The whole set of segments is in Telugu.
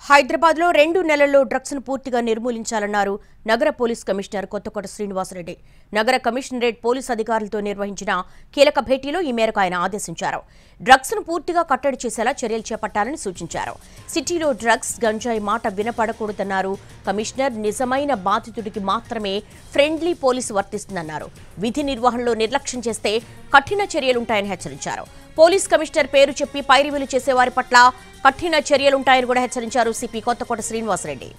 హైదరాబాద్ లో 2 నెలల్లో డ్రగ్స్ ను పూర్తిగా నిర్మూలించాలన్నారు నగర పోలీస్ కమిషనర్ కొత్తకోట శ్రీనివాసరెడ్డి. నగర కమిషనరేట్ పోలీస్ అధికారులతో నిర్వహించిన కీలక భేటీలో ఈ మేరకు ఆయన ఆదేశించారు. డ్రగ్స్ ను పూర్తిగా కట్టడి చేసేలా చర్యలు చేపట్టాలని సూచించారు. సిటీలో డ్రగ్స్, గంజాయి మాట వినపడకూడదన్నారు కమిషనర్. నిజమైన బాధితుడికి మాత్రమే ఫ్రెండ్లీ పోలీసు వర్తిస్తుందన్నారు. విధి నిర్వహణలో నిర్లక్ష్యం చేస్తే కఠిన చర్యలుంటాయని హెచ్చరించారు. పోలీస్ కమిషనర్ పేరు చెప్పి పైరవీలు చేసేవారి పట్ల కఠిన చర్యలుంటాయని కూడా హెచ్చరించారు సిపి కొత్తకోట శ్రీనివాసరెడ్డి.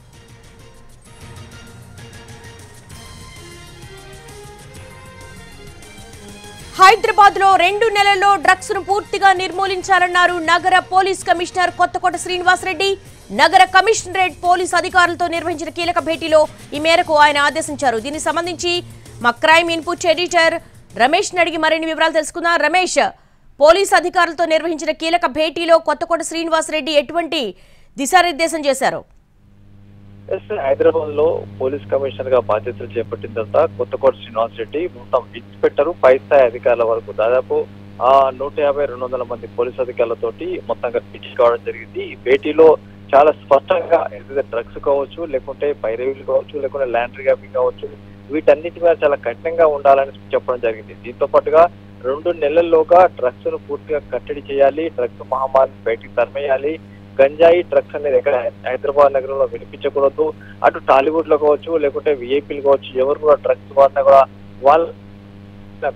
హైదరాబాద్ లో 2 నెలల్లో డ్రగ్స్ ను పూర్తిగా నిర్మూలించాలన్నారు నగర పోలీస్ కమిషనర్ కొత్తకోట శ్రీనివాసరెడ్డి. నగర కమిషనరేట్ పోలీస్ అధికారులతో నిర్వహించిన కీలక భేటీలో ఈ మేరకు ఆయన ఆదేశించారు. దీనికి సంబంధించి మా క్రైమ్ ఇన్పుట్ ఎడిటర్ రమేష్ అడిగి మరిన్ని వివరాలు తెలుసుకుందాం. రమేష్, పోలీస్ అధికారులతో నిర్వహించిన కీలక భేటీలో కొత్తకోట శ్రీనివాసరెడ్డి ఎటువంటి దిశానిర్దేశం చేశారు? హైదరాబాద్ లో పోలీస్ కమిషనర్ గా బాధ్యతలు చేపట్టిన తర్వాత కొత్తకోట శ్రీనివాసరెడ్డి మొత్తం ఇన్స్పెక్టర్ పై స్థాయి అధికారుల వరకు దాదాపు 150-200 మంది పోలీస్ అధికారులతోటి మొత్తంగా భేటీ కావడం జరిగింది. ఈ భేటీలో చాలా స్పష్టంగా ఏదైతే డ్రగ్స్ కావచ్చు, లేకుంటే పైరవీలు కావచ్చు, లేకుంటే ల్యాండ్ రిగ్రాబింగ్ కావచ్చు, వీటన్నిటి మీద చాలా కఠినంగా ఉండాలని చెప్పడం జరిగింది. దీంతో పాటుగా 2 నెలల్లోగా డ్రగ్స్ ను పూర్తిగా కట్టడి చేయాలి, డ్రగ్స్ మహమ్మారిని బయటికి తరిమేయాలి, గంజాయి డ్రగ్స్ అనేది ఎక్కడ హైదరాబాద్ నగరంలో వినిపించకూడదు. అటు టాలీవుడ్ లో కావచ్చు, లేకుంటే విఐపీలు కావచ్చు, ఎవరు కూడా డ్రగ్స్ వాడినా కూడా వాళ్ళ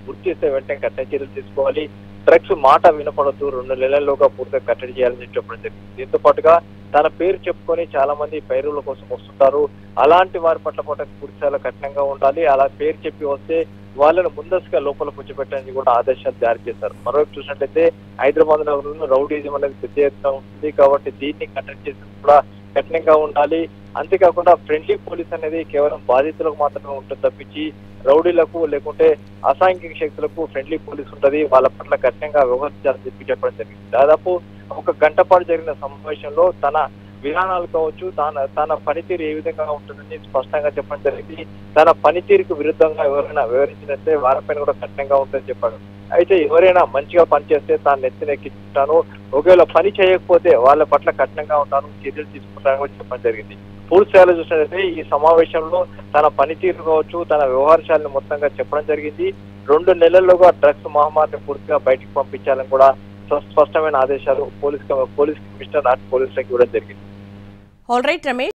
గుర్తిస్తే వెంటనే కఠిన చర్యలు తీసుకోవాలి. డ్రగ్స్ మాట వినపడద్దు, 2 నెలల్లోగా పూర్తిగా కట్టడి చేయాలని చెప్పడం జరిగింది. దీంతో పాటుగా తన పేరు చెప్పుకొని చాలా మంది పైరుల కోసం వస్తుంటారు. అలాంటి వారి పట్ల పూర్తిగా కఠినంగా ఉండాలి. అలా పేరు చెప్పి వస్తే వాళ్ళను ముందస్తుగా లోపల కూర్చోబెట్టడానికి కూడా ఆదేశాలు జారీ చేశారు. మరోవైపు చూసినట్లయితే హైదరాబాద్ నగరంలో రౌడీజం అనేది పెద్ద ఎత్తున ఉంటుంది కాబట్టి దీన్ని కట్టడి చేసి కూడా కఠినంగా ఉండాలి. అంతేకాకుండా ఫ్రెండ్లీ పోలీస్ అనేది కేవలం బాధితులకు మాత్రమే ఉంటుంది తప్పించి రౌడీలకు లేకుంటే అసాంఘిక శక్తులకు ఫ్రెండ్లీ పోలీస్ ఉంటుంది. వాళ్ళ పట్ల కఠినంగా వ్యవహరించాలని చెప్పడం జరిగింది. దాదాపు 1 గంట పాటు జరిగిన సమావేశంలో తన విధానాలు కావచ్చు, తన పనితీరు ఏ విధంగా ఉంటుందని స్పష్టంగా చెప్పడం జరిగింది. తన పనితీరుకు విరుద్ధంగా ఎవరైనా వివరించినట్లే వారిపైన కూడా కఠినంగా ఉంటుందని చెప్పాడు. అయితే ఎవరైనా మంచిగా పనిచేస్తే తాను నెత్తినెక్కించుకుంటాను, ఒకవేళ పని చేయకపోతే వాళ్ళ పట్ల కఠినంగా ఉంటాను, చర్యలు తీసుకుంటానని కూడా చెప్పడం జరిగింది. పూర్తి స్థాయిలో చూసినట్లయితే ఈ సమావేశంలో తన పనితీరు కావచ్చు, తన వ్యవహారాలను మొత్తంగా చెప్పడం జరిగింది. 2 నెలల్లోగా డ్రగ్స్ మహమ్మారిని పూర్తిగా బయటకు పంపించాలని కూడా స్పష్టమైన ఆదేశాలు పోలీస్ కమిషనర్ పోలీసులకు ఇవ్వడం జరిగింది. All right Ramesh.